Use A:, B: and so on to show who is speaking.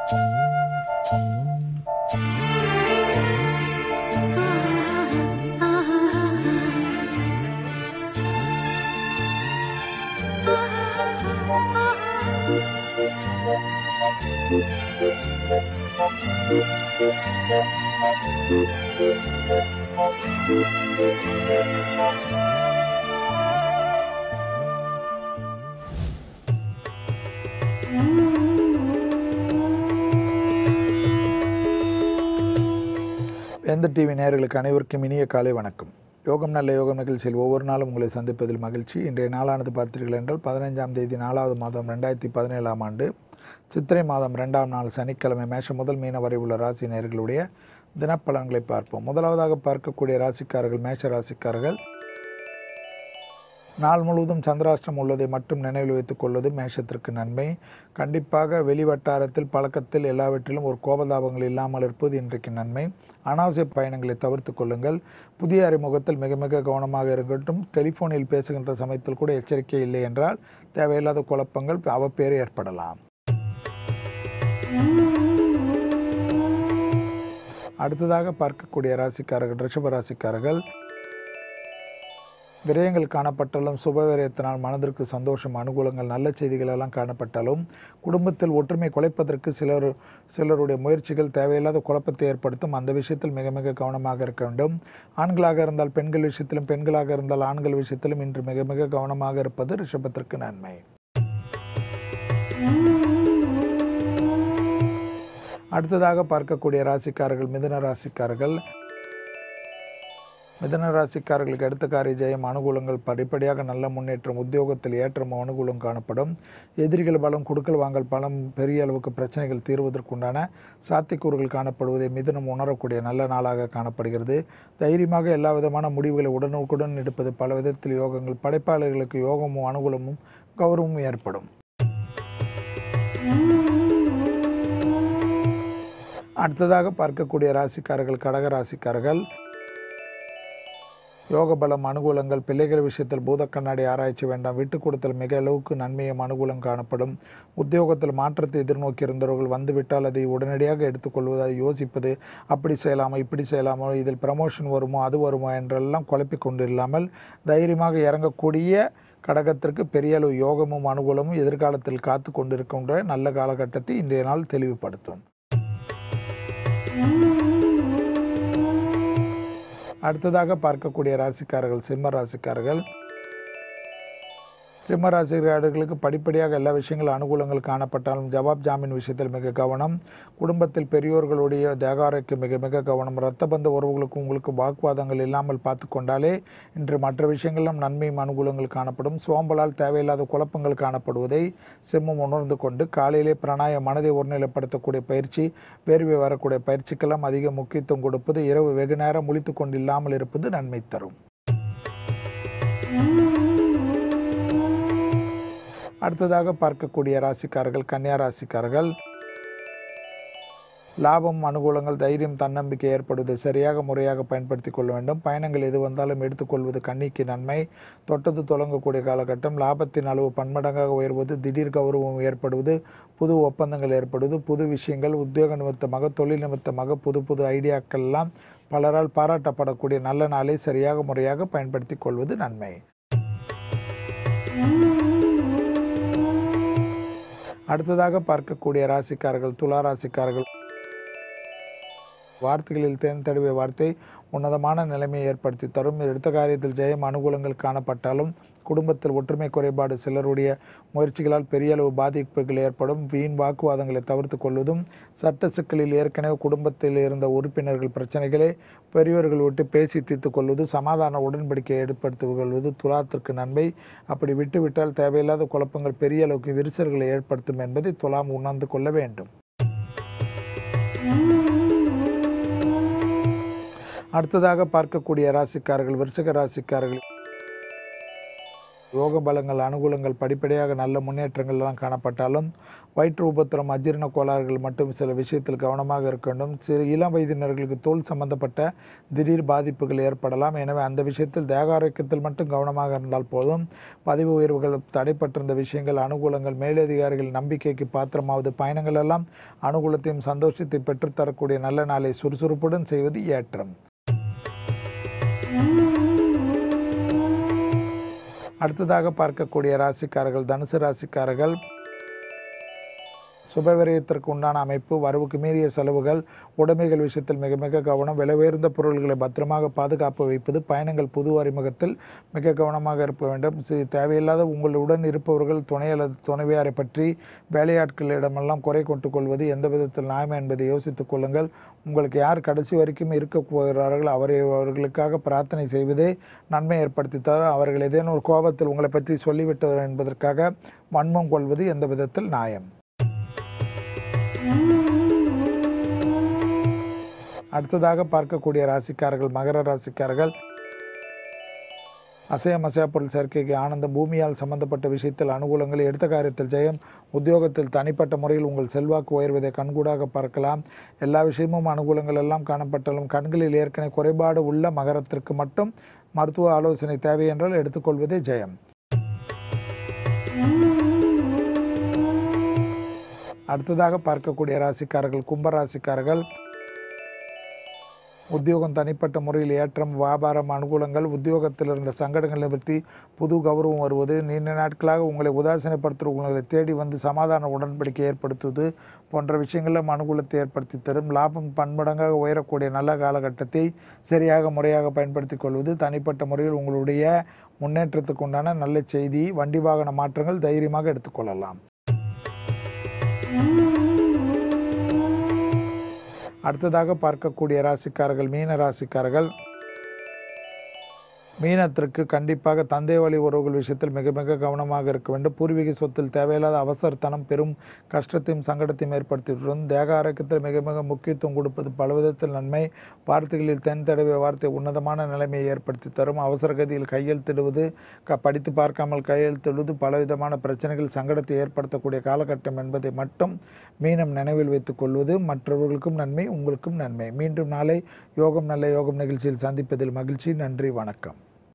A: எந்த டிவி நேயர்களுக்கு அனைவருக்கும் இனிய காலை வணக்கம். யோகம் நல்ல யோகம் நிகழ்ச்சியில் ஒவ்வொரு நாளும் உங்களை சந்திப்பதில் மகிழ்ச்சி. இன்றைய நாளானது பார்த்தீர்கள் என்றால் 15ஆம் தேதி 4வது மாதம் 2017ஆம் ஆண்டு சித்திரை மாதம் 2ஆம் நாள் சனிக்கிழமை. மேஷம் முதல் மீன வரை உள்ள ராசி நேயர்களுடைய தினப்பலன்களை பார்ப்போம். முதலாவதாக பார்க்கக்கூடிய ராசிக்காரர்கள் மேஷ ராசிக்காரர்கள். நாள் முழுவதும் சந்திராஷ்டிரம் உள்ளதை மட்டும் நினைவில் வைத்துக் கொள்வது மேஷத்திற்கு நன்மை. கண்டிப்பாக வெளிவட்டாரத்தில் பழக்கத்தில் எல்லாவற்றிலும் ஒரு கோபதாபங்கள் இல்லாமல் இருப்பது இன்றைக்கு நன்மை. அனாவசிய பயணங்களை தவிர்த்து கொள்ளுங்கள். புதிய அறிமுகத்தில் மிக மிக கவனமாக இருக்கட்டும். டெலிஃபோனில் பேசுகின்ற சமயத்தில் கூட எச்சரிக்கை இல்லை என்றால் தேவையில்லாத குழப்பங்கள் அவப்பேறு ஏற்படலாம். அடுத்ததாக பார்க்கக்கூடிய ராசிக்காரர்கள் ரிஷப ராசிக்காரர்கள். விரயங்கள் காணப்பட்டாலும் சுப விரயத்தினால் மனதிற்கு சந்தோஷம், அனுகூலங்கள், நல்ல செய்திகள் எல்லாம் காணப்பட்டாலும் குடும்பத்தில் ஒற்றுமை குலைப்பதற்கு சிலருடைய முயற்சிகள் தேவையில்லாத குழப்பத்தை ஏற்படுத்தும். அந்த விஷயத்தில் மிக மிக கவனமாக இருக்க வேண்டும். ஆண்களாக இருந்தால் பெண்கள் விஷயத்திலும், பெண்களாக இருந்தால் ஆண்கள் விஷயத்திலும் இன்று மிக மிக கவனமாக இருப்பது ரிஷபத்திற்கு நன்மை. அடுத்ததாக பார்க்கக்கூடிய ராசிக்காரர்கள் மிதுன ராசிக்காரர்கள். மிதுன ராசிக்காரர்களுக்கு அடுத்த காரிய ஜெயம், அனுகூலங்கள், படிப்படியாக நல்ல முன்னேற்றம், உத்தியோகத்தில் ஏற்றம், அனுகூலம் காணப்படும். எதிரிகள் பலம், கொடுக்கல் வாங்கல் பலம், பெரிய அளவுக்கு பிரச்சனைகள் தீர்வதற்குண்டான சாத்தியக்கூறுகள் காணப்படுவதை மிதுனம் உணரக்கூடிய நல்ல நாளாக காணப்படுகிறது. தைரியமாக எல்லா விதமான முடிவுகளை உடனுக்குடன் எடுப்பது பல விதத்தில் யோகங்கள். படைப்பாளர்களுக்கு யோகமும் அனுகூலமும் கௌரவமும் ஏற்படும். அடுத்ததாக பார்க்கக்கூடிய ராசிக்காரர்கள் கடக ராசிக்காரர்கள். யோக பலம், அனுகூலங்கள், பிள்ளைகள் விஷயத்தில் பூத கண்ணாடி ஆராய்ச்சி வேண்டாம். விட்டு கொடுத்தல் மிக அளவுக்கு நன்மையும் அனுகூலம் காணப்படும். உத்தியோகத்தில் மாற்றத்தை எதிர்நோக்கி இருந்தவர்கள் வந்துவிட்டால் அதை உடனடியாக எடுத்துக்கொள்வது, அதை யோசிப்பது, அப்படி செய்யலாமோ இப்படி செய்யலாமோ, இதில் ப்ரமோஷன் வருமோ அது வருமோ என்றெல்லாம் குழப்பிக் கொண்டு இல்லாமல் தைரியமாக இறங்கக்கூடிய கடகத்திற்கு பெரிய அளவு யோகமும் அனுகூலமும் எதிர்காலத்தில் காத்து கொண்டிருக்கின்ற நல்ல காலகட்டத்தை இன்றைய நாள் தெளிவுபடுத்தும். அடுத்ததாக பார்க்கக்கூடிய ராசிக்காரர்கள் சிம்ம ராசிக்காரர்கள். சிம்ம ராசிக்காரர்களுக்கு படிப்படியாக எல்லா விஷயங்களும் அனுகூலங்கள் காணப்பட்டாலும் ஜவாப் ஜாமீன் விஷயத்தில் மிக கவனம். குடும்பத்தில் பெரியோர்களுடைய தேகாரைக்கு மிக மிக கவனம். இரத்த பந்த உறவுகளுக்கு உங்களுக்கு வாக்குவாதங்கள் இல்லாமல் பார்த்து கொண்டாலே இன்று மற்ற விஷயங்களும் நன்மையும் அனுகூலங்கள் காணப்படும். சோம்பலால் தேவையில்லாத குழப்பங்கள் காணப்படுவதை சிம்மம் உணர்ந்து கொண்டு காலையிலே பிராணாய மனதை ஒருநிலைப்படுத்தக்கூடிய பயிற்சி, வேர்வை வரக்கூடிய பயிற்சிக்கெல்லாம் அதிக முக்கியத்துவம் கொடுப்பது, இரவு வெகு நேரம் முழித்து கொண்டு இல்லாமல் இருப்பது நன்மை தரும். அடுத்ததாக பார்க்கக்கூடிய ராசிக்காரர்கள் கன்னியா ராசிக்காரர்கள். லாபம், அனுகூலங்கள், தைரியம், தன்னம்பிக்கை ஏற்படுவதை சரியாக முறையாக பயன்படுத்தி கொள்ள வேண்டும். பயணங்கள் எது வந்தாலும் எடுத்துக்கொள்வது கன்னிக்கு நன்மை. தொட்டது தொடங்கக்கூடிய காலகட்டம். லாபத்தின் அளவு பன்மடங்காக உயர்வது, திடீர் கௌரவம் ஏற்படுவது, புது ஒப்பந்தங்கள் ஏற்படுவது, புது விஷயங்கள், உத்தியோக நிமித்தமாக, தொழில் நிமித்தமாக புது புது ஐடியாக்கள் எல்லாம் பலரால் பாராட்டப்படக்கூடிய நல்ல நாளை சரியாக முறையாக பயன்படுத்தி கொள்வது நன்மை. அடுத்ததாக பார்க்கக்கூடிய ராசிக்காரர்கள் துலா ராசிக்காரர்கள். வார்த்தைகளில் தேன் தடவிய வார்த்தை உன்னதமான நிலைமையை ஏற்படுத்தி தரும். எடுத்த காரியத்தில் ஜெயம், அனுகூலங்கள் காணப்பட்டாலும் குடும்பத்தில் ஒற்றுமை குறைபாடு, சிலருடைய முயற்சிகளால் பெரிய அளவு பாதிப்புகள் ஏற்படும். வீண் வாக்குவாதங்களை தவிர்த்து கொள்வதும், சட்ட சிக்கலில் ஏற்கனவே குடும்பத்தில் இருந்த உறுப்பினர்கள் பிரச்சனைகளை பெரியவர்கள் விட்டு பேசி தீர்த்து கொள்வது, சமாதான உடன்படிக்கையை ஏற்படுத்திக் கொள்வது துலாத்திற்கு நன்மை. அப்படி விட்டுவிட்டால் தேவையில்லாத குழப்பங்கள் பெரிய அளவுக்கு விரிசல்களை ஏற்படுத்தும் என்பதை துலாம் உணர்ந்து கொள்ள வேண்டும். அடுத்ததாக பார்க்கக்கூடிய ராசிக்காரர்கள் விருச்சிக ராசிக்காரர்கள். யோக பலங்கள் அனுகூலங்கள் படிப்படியாக நல்ல முன்னேற்றங்கள்லாம் காணப்பட்டாலும் வயிற்று உபத்திரம் அஜீரண கோளாறுகள் மட்டும் சில விஷயத்தில் கவனமாக இருக்க வேண்டும். சிறு இளம் வயதினர்களுக்கு தோல் சம்பந்தப்பட்ட திடீர் பாதிப்புகள் ஏற்படலாம். எனவே அந்த விஷயத்தில் தேக ஆரோக்கியத்தில் மட்டும் கவனமாக இருந்தால் போதும். பதவி உயர்வுகள் தடைப்பட்டிருந்த விஷயங்கள் அனுகூலங்கள் மேலதிகாரிகள் நம்பிக்கைக்கு பாத்திரமாவது பயணங்கள் எல்லாம் அனுகூலத்தையும் சந்தோஷத்தை பெற்றுத்தரக்கூடிய நல்ல நாளை சுறுசுறுப்புடன் செய்வது ஏற்றம். அடுத்ததாக பார்க்கக்கூடிய ராசிக்காரர்கள் தனுசு ராசிக்காரர்கள். சுபவிரயத்திற்கு உண்டான அமைப்பு, வரவுக்கு மீறிய செலவுகள், உடைமைகள் விஷயத்தில் மிக மிக கவனம், விலை உயர்ந்த பொருள்களை பத்திரமாக பாதுகாப்பு வைப்பது, பயணங்கள் புது அறிமுகத்தில் மிக கவனமாக இருக்க வேண்டும். தேவையில்லாத உங்களுடன் இருப்பவர்கள் துணை அல்லது துணைவியாரை பற்றி வேலையாட்களிடமெல்லாம் குறை கொண்டு கொள்வது எந்த விதத்தில் நியாயம் என்பதை யோசித்துக் கொள்ளுங்கள். உங்களுக்கு யார் கடைசி வரைக்கும் இருக்க போகிறார்கள் அவர்களுக்காக பிரார்த்தனை செய்வதே நன்மை ஏற்படுத்தி தர. அவர்கள் ஏதேனும் ஒரு கோபத்தில் உங்களை பற்றி சொல்லிவிட்டவர் என்பதற்காக வன்மம் கொள்வது எந்த விதத்தில் நியாயம். அடுத்ததாக பார்க்கக்கூடிய ராசிக்காரர்கள் மகர ராசிக்காரர்கள். அசையா பொருள் சேர்க்கைக்கு ஆனந்தம், பூமியால் சம்பந்தப்பட்ட விஷயத்தில் அனுகூலங்கள், எடுத்த காரியத்தில் ஜெயம், உத்தியோகத்தில் தனிப்பட்ட முறையில் உங்கள் செல்வாக்கு உயர்வதை கண்கூடாக பார்க்கலாம். எல்லா விஷயமும் அனுகூலங்கள் எல்லாம் காணப்பட்டாலும் கண்களில் ஏற்கனவே குறைபாடு உள்ள மகரத்திற்கு மட்டும் மருத்துவ ஆலோசனை தேவை என்றால் எடுத்துக்கொள்வதே ஜெயம். அடுத்ததாக பார்க்கக்கூடிய ராசிக்காரர்கள் கும்பராசிக்காரர்கள். உத்தியோகம் தனிப்பட்ட முறையில் ஏற்றம், வியாபாரம் அனுகூலங்கள், உத்தியோகத்தில் இருந்த சங்கடங்கள் நிவர்த்தி, புது கௌரவம் வருவது, நீண்ட நாட்களாக உங்களை உதாசீனப்படுத்துகிறவங்களை தேடி வந்து சமாதான உடன்படிக்கை ஏற்படுத்துவது போன்ற விஷயங்களிலும் அனுகூலத்தை ஏற்படுத்தி தரும். லாபம் பன்மடங்காக உயரக்கூடிய நல்ல காலகட்டத்தை சரியாக முறையாக பயன்படுத்தி கொள்வது, தனிப்பட்ட முறையில் உங்களுடைய முன்னேற்றத்துக்கு உண்டான நல்ல செய்தி, வண்டி வாகன மாற்றங்கள் தைரியமாக எடுத்துக்கொள்ளலாம். அடுத்ததாக பார்க்கக்கூடிய ராசிக்காரர்கள் மீன ராசிக்காரர்கள். மீனத்திற்கு கண்டிப்பாக தந்தை வழி உறவுகள் விஷயத்தில் மிக மிக கவனமாக இருக்க வேண்டும். பூர்வீக சொத்தில் தேவையில்லாத அவசரத்தனம் பெரும் கஷ்டத்தையும் சங்கடத்தையும் ஏற்படுத்திவிடும். தேக ஆரோக்கியத்தில் மிக மிக முக்கியத்துவம் கொடுப்பது பலவிதத்தில் நன்மை. வார்த்தைகளில் தென் தடவை வார்த்தை உன்னதமான நிலைமையை ஏற்படுத்தி தரும். அவசரகதியில் கையெழுத்திடுவது, படித்து பார்க்காமல் கையெழுத்திடுவது பலவிதமான பிரச்சனைகள் சங்கடத்தை ஏற்படுத்தக்கூடிய காலகட்டம் என்பதை மட்டும் மீனம் நினைவில் வைத்துக் கொள்வது மற்றவர்களுக்கும் நன்மை, உங்களுக்கும் நன்மை. மீண்டும் நாளை யோகம் நல்ல யோகம் நிகழ்ச்சியில் சந்திப்பதில் மகிழ்ச்சி. நன்றி, வணக்கம்.